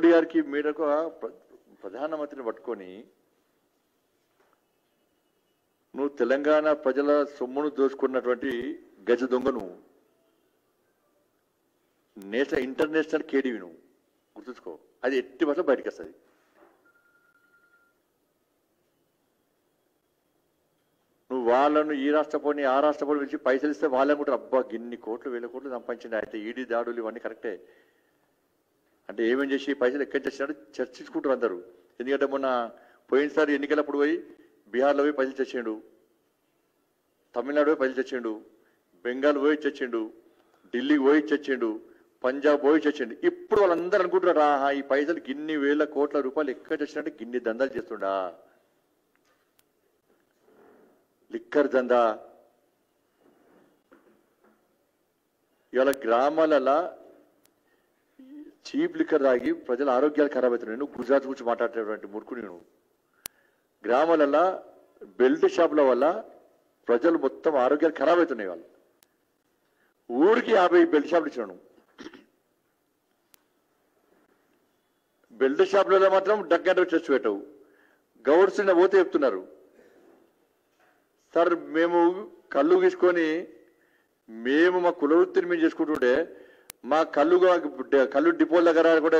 మోడీ గారికి మీరకు ప్రధానమంత్రిని పట్టుకొని నువ్వు తెలంగాణ ప్రజల సొమ్మును దోచుకున్నటువంటి గజ దొంగ నువ్వు, ఇంటర్నేషనల్ కేడీవి నువ్వు, గుర్తుంచుకో. అది ఎట్టి పట్ల బయటకు వస్తుంది. నువ్వు వాళ్ళను ఈ రాష్ట్రపోని ఆ రాష్ట్రపోని పిలిచి పైసలు ఇస్తే వాళ్ళని కూడా అబ్బా గిన్ని కోట్లు వేల కోట్లు సంపాదించింది అయితే ఈడీ దాడులు ఇవన్నీ కరెక్టే అంటే ఏమేం చేసి పైసలు ఎక్కడి చేసినాడు చర్చించుకుంటారు అందరూ. ఎందుకంటే మొన్న పోయినసారి ఎన్నికలప్పుడు పోయి బీహార్లో పోయి పైసలు తెచ్చిండు, తమిళనాడు పోయి పైసలు తెచ్చిండు, బెంగాల్ పోయి తెచ్చిండు, ఢిల్లీకి పోయి తెచ్చిండు, పంజాబ్ పోయి తెచ్చిండు. ఇప్పుడు వాళ్ళందరూ అనుకుంటున్నారు ఆహా ఈ పైసలు గిన్ని వేల కోట్ల రూపాయలు ఎక్కడ తెచ్చినట్టు గిన్ని దందాలు చేస్తుండా, లిక్కర్ దందా. ఇవాళ గ్రామాలలో చీప్ లిక్కర్ తాగి ప్రజల ఆరోగ్యాలు ఖరాబ్ అవుతున్నాయి. నువ్వు గుజరాత్ గురించి మాట్లాడేటువంటి మురుకుని నువ్వు. గ్రామాలలో బెల్ట్ షాపుల వల్ల ప్రజలు మొత్తం ఆరోగ్యాలు ఖరాబ్ అవుతున్నాయి. వాళ్ళు ఊరికి 50 బెల్ట్ షాపులు ఇచ్చినాను. బెల్ట్ షాపులలో మాత్రం డగ్గంట టెస్ట్ పెట్టవు. గౌడ్స్ పోతే చెప్తున్నారు సార్ మేము కళ్ళు తీసుకొని మేము మా కులవృత్తిని మేము చేసుకుంటుంటే మా కళ్ళు డిపోల దగ్గర కూడా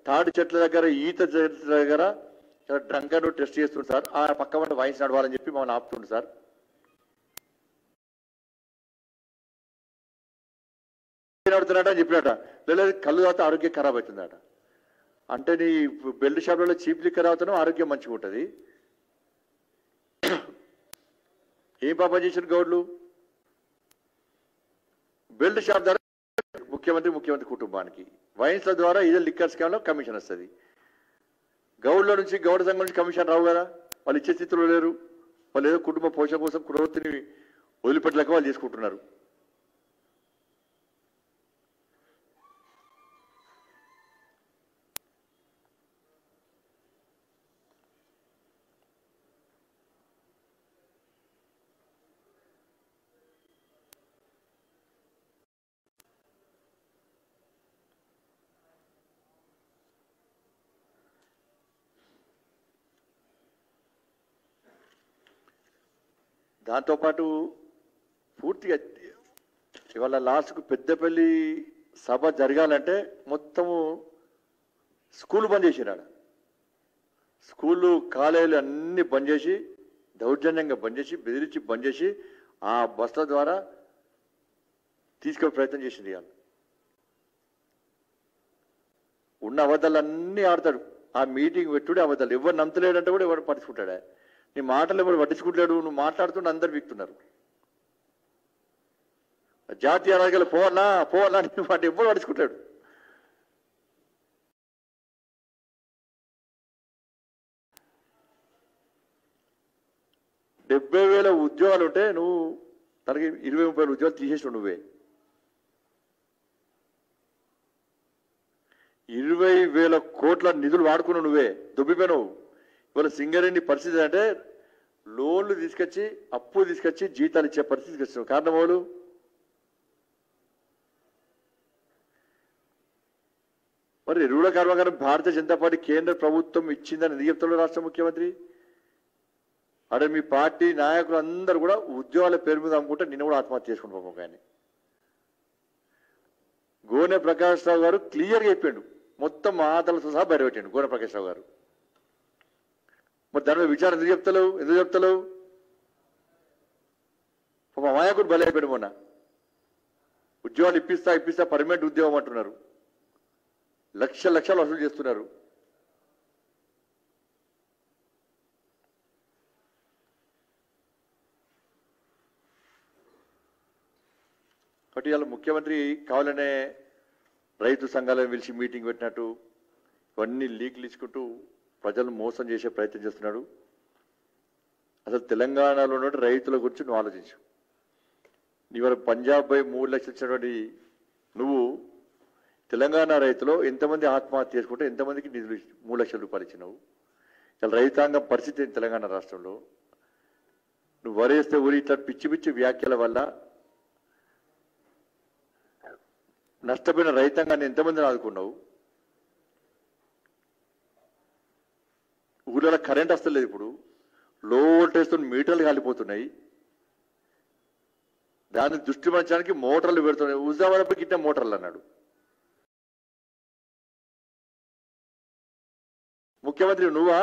తాడి చెట్ల దగ్గర ఈత చెట్ల దగ్గర డ్రంకర్ టెస్ట్ చేస్తుంది సార్, ఆ పక్క వంట వాయిస్ నడవాలని చెప్పి మమ్మల్ని ఆపుతుంది సార్. నడుతున్నట అని చెప్పినట, లేదా కళ్ళు తాగితే ఆరోగ్యం ఖరాబ్ అవుతుందట. అంటే నీ బెల్ట్ షాప్లలో చీప్ లిక్కర్ తాగుతానో ఆరోగ్యం మంచిగా ఉంటుంది. ఏం పాపం చేసిన గౌడ్లు? బెల్ట్ షాప్ ద్వారా ముఖ్యమంత్రి కుటుంబానికి వైన్స్ల ద్వారా ఇదే లిక్కర్ స్కామ్లో కమిషన్ వస్తుంది. గౌడ్ల నుంచి గౌడ సంఘం నుంచి కమిషన్ రావు కదా, వాళ్ళు ఇచ్చే స్థితిలో లేరు. వాళ్ళు ఏదో కుటుంబ పోషణ కోసం కులవృత్తిని వదిలిపెట్టలేక వాళ్ళు చేసుకుంటున్నారు. దాంతోపాటు పూర్తిగా ఇవాళ లాస్ట్కు పెద్దపల్లి సభ జరగాలంటే మొత్తము స్కూల్ బంద్ చేసినాడు. స్కూళ్ళు కాలేజీలు అన్నీ బంద్ చేసి దౌర్జన్యంగా బంద్ చేసి బెదిరించి బంద్ చేసి ఆ బస్సుల ద్వారా తీసుకునే ప్రయత్నం చేసింది. ఇవాళ ఉన్న అబద్ధాలన్నీ ఆడతాడు. ఆ మీటింగ్ పెట్టుడే అబద్ధాలు, ఎవరు నమ్మలేడంటే కూడా ఎవరు పట్టించుకుంటాడా? నీ మాటలు ఎవరు పట్టించుకుంటాడు? నువ్వు మాట్లాడుతుంటే అందరు వీక్తున్నారు. జాతీయ రాజకీయాలు పోవాలా నీ మాట ఎవరు పట్టించుకుంటాడు? డెబ్బై వేల ఉద్యోగాలు ఉంటే నువ్వు తనకి 20-30 ఉద్యోగాలు తీసేసిన నువ్వే. 20,000 కోట్ల నిధులు వాడుకున్నావు నువ్వే, దొబ్బిపోయినావు. ఇవాళ సింగరేణి పరిస్థితి అంటే లోన్లు తీసుకొచ్చి అప్పు తీసుకొచ్చి జీతాలు ఇచ్చే పరిస్థితికి వచ్చినావు. కారణం వాళ్ళు మరి ఎరువుల కర్మాగారం భారతీయ జనతా పార్టీ కేంద్ర ప్రభుత్వం ఇచ్చిందని ఎందుకు చెప్తాడు రాష్ట్ర ముఖ్యమంత్రి? అదే మీ పార్టీ నాయకులు అందరూ కూడా ఉద్యోగాల పేరు మీద అమ్ముకుంటే నిన్న కూడా ఆత్మహత్య చేసుకుంటాం. కానీ గోనె ప్రకాష్ రావు గారు క్లియర్గా చెప్పాడు, మొత్తం ఆటలతో సహా బయటపెట్టాడు గోనె ప్రకాష్ రావు గారు. మరి దాని మీద విచారణ ఎందుకు చెప్తలేవు? మా నాయకుడు బలి అయిపోయాడు. మొన్న ఉద్యోగాలు ఇప్పిస్తా పర్మనెంట్ ఉద్యోగం అంటున్నారు. లక్షలు వసూలు చేస్తున్నారు. కాబట్టి ఇవాళ ముఖ్యమంత్రి కావాలనే రైతు సంఘాలను పిలిచి మీటింగ్ పెట్టినట్టు ఇవన్నీ లీక్లు ఇచ్చుకుంటూ ప్రజలను మోసం చేసే ప్రయత్నం చేస్తున్నాడు. అసలు తెలంగాణలో ఉన్న రైతుల గురించి నువ్వు ఆలోచించు. ఇవాళ పంజాబ్ పోయి 3 లక్షలు ఇచ్చినటువంటి నువ్వు తెలంగాణ రైతులో ఎంతమంది ఆత్మహత్య చేసుకుంటే ఎంతమందికి నిధులు 3 లక్షల రూపాయలు ఇచ్చినావు? ఇలా రైతాంగం పరిస్థితి తెలంగాణ రాష్ట్రంలో నువ్వు వరేస్తే ఊరి ఇట్లా పిచ్చి వ్యాఖ్యల వల్ల నష్టపోయిన రైతాంగాన్ని ఎంతమందిని ఆదుకున్నావు? ఊళ్ళో కరెంట్ వస్తలేదు, ఇప్పుడు లో వోల్టేజ్తో మీటర్లు కాలిపోతున్నాయి. దాన్ని దృష్టి మరచడానికి మోటార్లు పెడుతున్నాయి. హుజామాబాద్ గిట్ట మోటార్లు అన్నాడు ముఖ్యమంత్రి. నువ్వా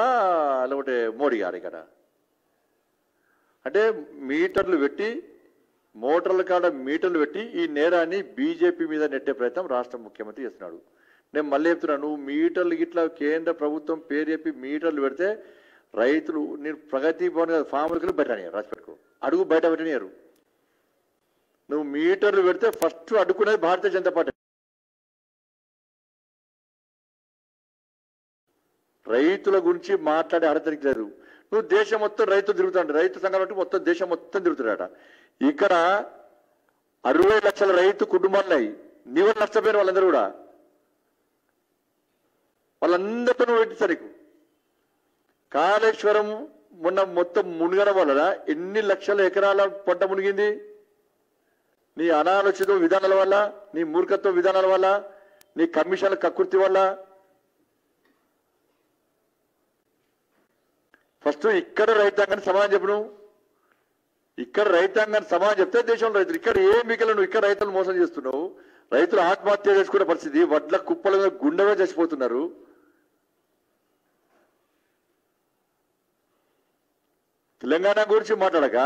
లేకపోతే మోడీ గారు ఇక్కడ? అంటే మీటర్లు పెట్టి, మోటార్ల కాడ మీటర్లు పెట్టి ఈ నేరాన్ని బీజేపీ మీద నెట్టే ప్రయత్నం రాష్ట్ర ముఖ్యమంత్రి చేస్తున్నాడు. నేను మళ్ళీ చెప్తున్నాను, నువ్వు మీటర్లు గిట్లా కేంద్ర ప్రభుత్వం పేరు చెప్పి మీటర్లు పెడితే రైతులు, నేను ప్రగతి భవన్ ఫార్మర్లు బయటనియారు, రాసిపెట్టుకో, అడుగు బయట పెట్టనియారు. నువ్వు మీటర్లు పెడితే ఫస్ట్ అడ్డుకునేది భారతీయ జనతా పార్టీ. రైతుల గురించి మాట్లాడే అర్హతనికి లేదు. నువ్వు దేశం మొత్తం రైతులు తిరుగుతాడు, రైతు సంఘాలు బట్టి మొత్తం దేశం మొత్తం తిరుగుతున్నాడట. ఇక్కడ 60 లక్షల రైతు కుటుంబాలున్నాయి. నీ వల్ల నష్టపోయిన వాళ్ళందరూ కూడా, వాళ్ళందరితో నువ్వు పెట్టించారు. నీకు కాళేశ్వరం మొన్న మొత్తం మునిగడం వల్ల ఎన్ని లక్షల ఎకరాల పంట మునిగింది? నీ అనాలోచిత విధానాల వల్ల, నీ మూర్ఖత్వ విధానాల వల్ల, నీ కమిషన్ల కకృతి వల్ల. ఫస్ట్ ఇక్కడ రైతాంగాన్ని సమాధానం చెప్పు. నువ్వు ఇక్కడ రైతాంగాన్ని సమాధానం చెప్తే దేశంలో రైతులు, ఇక్కడ ఏం మిగిలిన నువ్వు ఇక్కడ రైతులు మోసం చేస్తున్నావు. రైతులు ఆత్మహత్య చేసుకునే పరిస్థితి, వడ్ల కుప్పలుగా గుండెగా చచ్చిపోతున్నారు. తెలంగాణ గురించి మాట్లాడక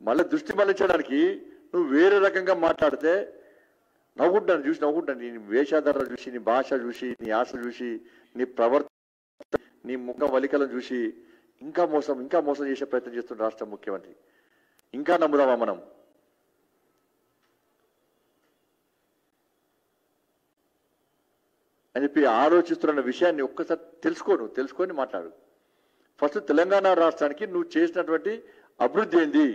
మళ్ళీ దృష్టి మళ్ళించడానికి నువ్వు వేరే రకంగా మాట్లాడితే నవ్వుకుంటాను. నీ వేషాధారాలు చూసి, నీ భాష చూసి, నీ ఆశ చూసి, నీ ప్రవర్తన, నీ ముఖ వలికలను చూసి ఇంకా మోసం చేసే ప్రయత్నం చేస్తున్న రాష్ట్ర ముఖ్యమంత్రి. ఇంకా నమ్ముదామా మనం? అని చెప్పి ఆలోచిస్తున్న విషయాన్ని ఒక్కసారి తెలుసుకొని మాట్లాడు. ఫస్ట్ తెలంగాణ రాష్ట్రానికి నువ్వు చేసినటువంటి అభివృద్ధి ఏంది?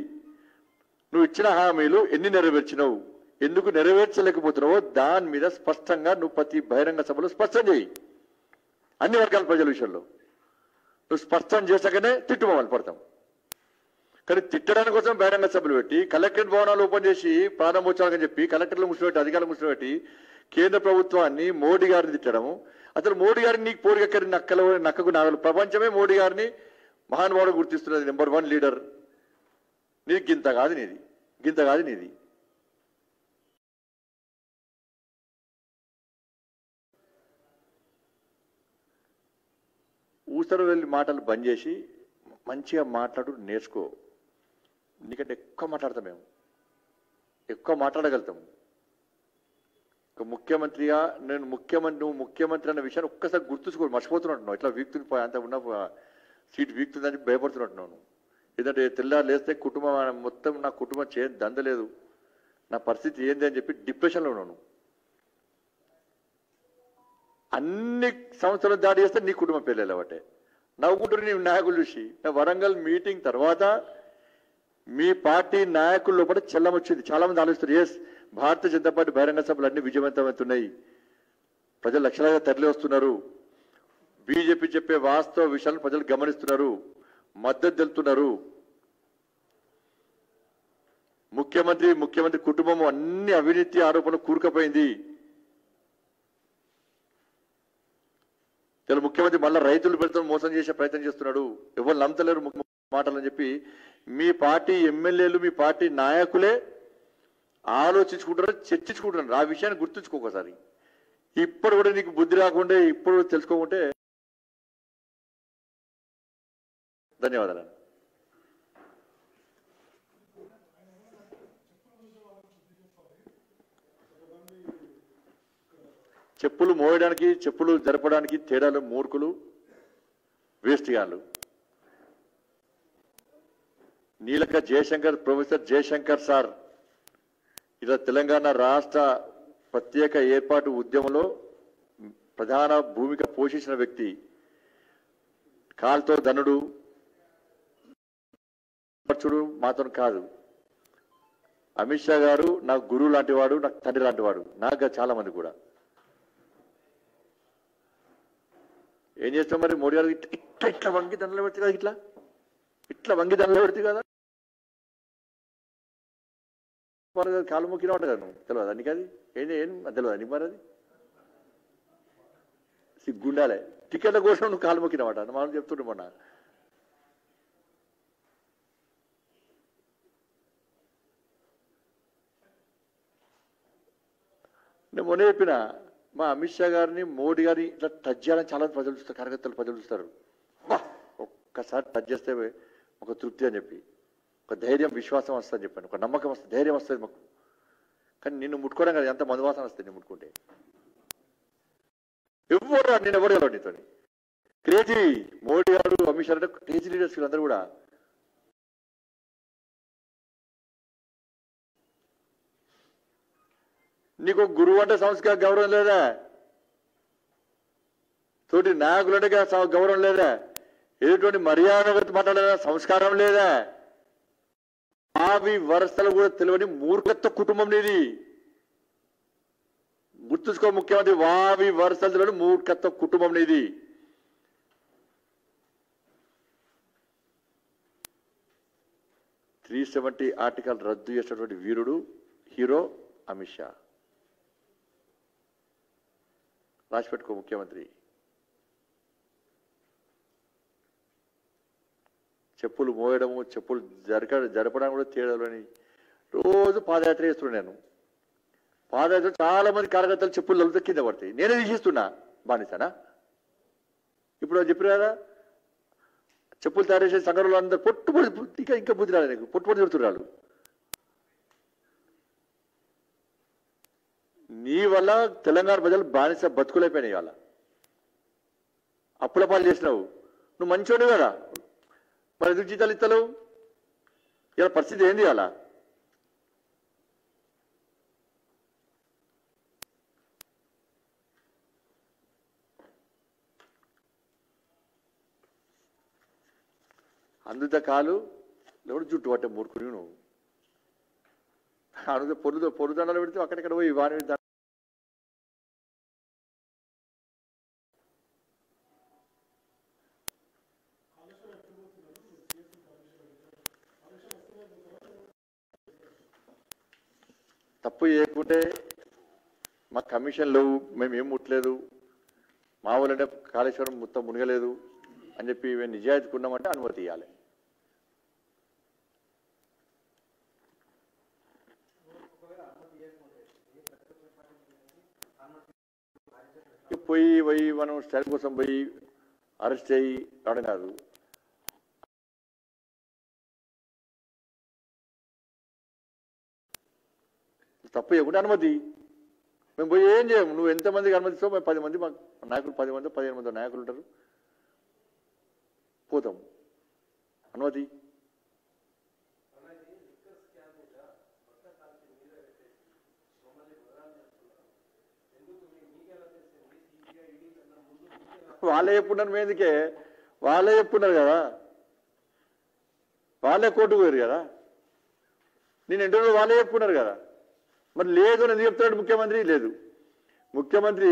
నువ్వు ఇచ్చిన హామీలు ఎన్ని నెరవేర్చినావు? ఎందుకు నెరవేర్చలేకపోతున్నావో దాని మీద స్పష్టంగా నువ్వు ప్రతి బహిరంగ సభలో స్పష్టం చేయి. అన్ని వర్గాల ప్రజల విషయంలో నువ్వు స్పష్టం చేసాకనే తిట్టుమని పడతాం. కానీ తిట్టడానికి కోసం బహిరంగ సభలు పెట్టి, కలెక్టరేట్ భవనాలు ఓపెన్ చేసి ప్రారంభోత్సవాలని చెప్పి కలెక్టర్లు ముసిపెట్టి, అధికారులు ముసిపెట్టి కేంద్ర ప్రభుత్వాన్ని, మోడీ గారిని తిట్టడము. అసలు మోడీ గారిని నీకు పోరిగక్కడి నక్కకు నాగలు. ప్రపంచమే మోడీ గారిని మహానుభావుడు గుర్తిస్తున్నది, నెంబర్ 1 లీడర్. నీకు గింత కాదు నీది. ఊసరు వెళ్ళి మాటలు బంద్ చేసి మంచిగా మాట్లాడు, నేర్చుకో. ఎందుకంటే ఎక్కువ మాట్లాడతాం, మేము ఎక్కువ మాట్లాడగలుగుతాము. ముఖ్యమంత్రిగా నువ్వు ముఖ్యమంత్రి అన్న విషయాన్ని ఒక్కసారి గుర్తుంచుకో. మర్చిపోతున్నట్టున్నావు, ఇట్లా వీక్తుంది, అంత ఉన్న సీట్ వీక్తుందని భయపడుతున్నట్టున్నాను. ఎందుకంటే తెల్లారు లేస్తే కుటుంబం మొత్తం, నా కుటుంబం దందలేదు, నా పరిస్థితి ఏంది అని చెప్పి డిప్రెషన్లో ఉన్నాను. అన్ని సంవత్సరాలు దాడి చేస్తే నీ కుటుంబం పెళ్ళి ఒకటే నవ్వుకుంటారు నీ నాయకులు చూసి. నా వరంగల్ మీటింగ్ తర్వాత మీ పార్టీ నాయకుల్లో కూడా చెల్లం వచ్చింది. చాలా మంది ఆలోచిస్తారు, ఎస్ భారతీయ జనతా పార్టీ బహిరంగ సభలు అన్ని విజయవంతమవుతున్నాయి, ప్రజలు లక్షలాగా తరలి వస్తున్నారు, బీజేపీ చెప్పే వాస్తవ విషయాలను ప్రజలు గమనిస్తున్నారు, మద్దతు తెలుపుతున్నారు. ముఖ్యమంత్రి కుటుంబం అన్ని అవినీతి ఆరోపణలు కూరుకుపోయింది. ముఖ్యమంత్రి మళ్ళీ రైతులు పెడుతూ మోసం చేసే ప్రయత్నం చేస్తున్నాడు. ఎవరు నమ్మతలేరు మాటలని చెప్పి మీ పార్టీ ఎమ్మెల్యేలు, మీ పార్టీ నాయకులే ఆలోచించుకుంటారు, చర్చించుకుంటున్నారు. ఆ విషయాన్ని గుర్తుంచుకోకసారి. ఇప్పుడు కూడా నీకు బుద్ధి రాకుంటే, ఇప్పుడు తెలుసుకోకుంటే ధన్యవాదాలు. చెప్పులు మోయడానికి, చెప్పులు జరపడానికి తేడాలు, మూర్ఖులు, వేస్టిగాళ్ళు. నీలక జయశంకర్, ప్రొఫెసర్ జయశంకర్ సార్ ఇలా తెలంగాణ రాష్ట్ర ప్రత్యేక ఏర్పాటు ఉద్యమంలో ప్రధాన భూమిక పోషించిన వ్యక్తి. కాల్తో ధనుడు, మాత్రం కాదు. అమిత్ షా గారు నాకు గురువు లాంటి వాడు, నాకు తండ్రి లాంటి వాడు, నాకు చాలా మంది కూడా. ఏం చేస్తాం మరి? మోడీ గారు ఇట్లా వంగి దండలు పెడితే కదా, ఇట్లా వంగి దండలు పెడితే కదా, కాలు మొక్కిన ఉంటుంది కదా. నువ్వు తెలియదు నీకు, అది ఏం తెలియదు నీకు మరి. అది సిగ్గుండాలే. టికెట్ల కోసం నువ్వు కాలు మొక్కినమాట మనం చెప్తుండే మొన్న. నేను మొన్న చెప్పిన మా అమిత్ షా గారిని మోడీ గారిని ఇట్లా టచ్ చేయాలని చాలా ప్రజలు చూస్తారు, కార్యకర్తలు ప్రజలు చూస్తారు. ఒక్కసారి టచ్ చేస్తే ఒక తృప్తి అని చెప్పి, ఒక ధైర్యం విశ్వాసం వస్తుందని చెప్పాను, ఒక నమ్మకం వస్తుంది, ధైర్యం వస్తుంది మాకు. కానీ నిన్ను ముట్టుకోవడం కదా ఎంత మధువాసన వస్తుంది నిన్ను ముట్టుకుంటే. ఎవరు నేను ఎవరు ఎవరు నీతో క్రేజీ మోడీ గారు అమిత్ షా అంటే క్రేజీ లీడర్స్ వీళ్ళందరూ కూడా. నీకు గురువు అంటే సంస్కార గౌరవం లేదా? తోటి నాయకులంటే గౌరవం లేదా? ఎటువంటి మర్యాద మాట్లాడలేదా? సంస్కారం లేదా? అవి వరుసలు కూడా తెలియని మూర్ఖత్వ కుటుంబం నీది. గుర్తుంచుకో ముఖ్యమంత్రి, వావి వరుసలు తెలియని మూర్ఖత్వ కుటుంబం నీది. త్రీ ఆర్టికల్ రద్దు చేసినటువంటి వీరుడు హీరో అమిత్ షా. రాసిపెట్టుకో ముఖ్యమంత్రి. చెప్పులు మోయడము, చెప్పులు జరపడం కూడా తేడాలని రోజు పాదయాత్ర చేస్తున్నాను నేను. పాదయాత్ర చాలా మంది కార్యకర్తలు చెప్పులు లలిత కింద పడతాయి, నేనే తీసిస్తున్నా. బానిసానా? ఇప్పుడు చెప్పిన కదా, చెప్పులు తయారు చేసే సంఘటనలు అందరూ పొట్టుపడి ఇంకా బుద్ధి రాలేదు నీకు, పొట్టుపడి తిడుతున్నారు. నీ వల్ల తెలంగాణ ప్రజలు బానిస బతుకులైపోయినాయి. ఇవాళ అప్పుల పాలు చేసినావు. నువ్వు మంచోడు కదా, మరి ఎందుకు జీతాలు ఇస్తలేవు? ఇలా పరిస్థితి ఏంది? అలా అందుత కాలు ఎవడు జుట్టు పట్టే మూర్ఖుని నువ్వు. అందుతో పొరుదండలు పెడితే అక్కడిక్కడ పోయి వాని తప్పు చేయకుంటే మా కమిషన్ లేవు, మేము ఏం ముట్టలేదు, మా వాళ్ళంటే కాళేశ్వరం మొత్తం మునగలేదు అని చెప్పి మేము నిజాయితీగా ఉన్నామంటే అనుమతి ఇవ్వాలి. పోయి మనం స్టైల్ కోసం పోయి అరెస్ట్ అయ్యి రావడం కాదు. తప్పు చేయకుండా అనుమతి. మేము పోయి ఏం చేయము. నువ్వు ఎంతమందికి అనుమతిస్తావు? మేము 10 మంది మా నాయకులు, 10 మంది 15 మంది నాయకులు ఉంటారు, పోతాం. అనుమతి వాళ్ళే చెప్పున్నారు. మీదకే వాళ్ళే చెప్పున్నారు కదా, వాళ్ళే కోర్టుకు పోయారు కదా, నేను ఇంటర్వ్యూ వాళ్ళే చెప్పుకున్నారు కదా. మరి లేదు అని ఎందుకు చెప్తున్నాడు ముఖ్యమంత్రి? లేదు, ముఖ్యమంత్రి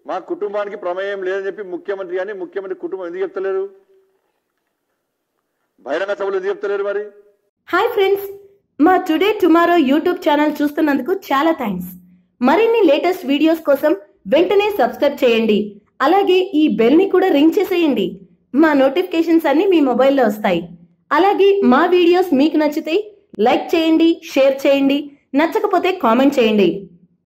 మా కుటుంబానికి ప్రమేయం లేదని చెప్పి ముఖ్యమంత్రి కానీ ముఖ్యమంత్రి కుటుంబం ఎందుకు చెప్తలేరు? బహిరంగ సభలు ఎందుకు చెప్తలేరు మరి? హాయ్ ఫ్రెండ్స్, మా టుడే టుమారో యూట్యూబ్ ఛానల్ చూస్తున్నందుకు చాలా థ్యాంక్స్. మరిన్ని లేటెస్ట్ వీడియోస్ కోసం వెంటనే సబ్స్క్రైబ్ చేయండి. అలాగే ఈ బెల్ ని కూడా రింగ్ చేసేయండి. మా నోటిఫికేషన్స్ అన్ని మీ మొబైల్లో వస్తాయి. అలాగే మా వీడియోస్ మీకు నచ్చితే లైక్ చేయండి, షేర్ చేయండి, నచ్చకపోతే కామెంట్ చేయండి.